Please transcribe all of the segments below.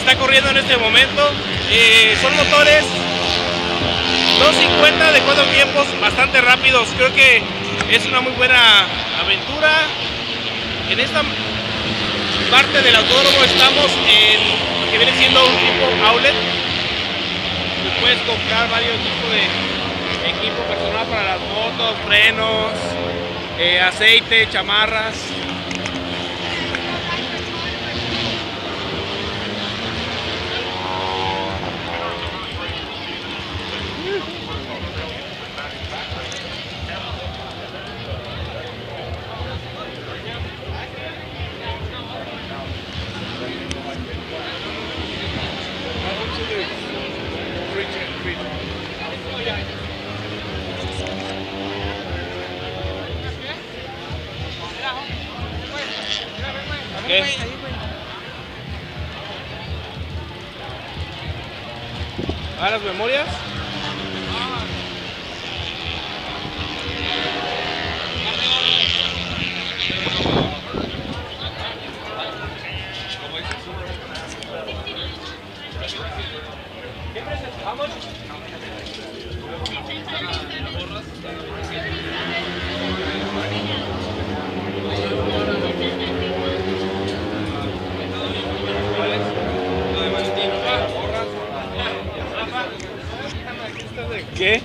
está corriendo en este momento. Son motores 250 de 4 tiempos, bastante rápidos. Creo que es una muy buena aventura. En esta parte del autódromo estamos en lo que viene siendo un tipo outlet. Puedes comprar varios tipos de equipo personal para las motos, frenos, aceite, chamarras. Okay. ¿A las memorias? ¿Qué?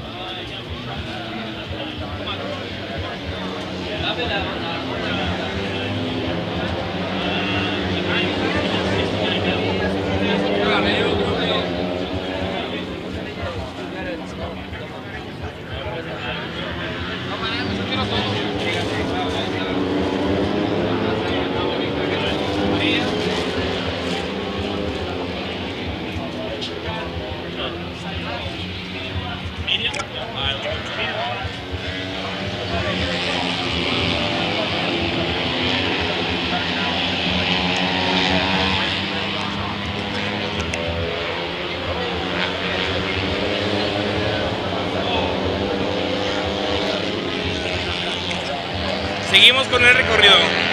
Seguimos con el recorrido.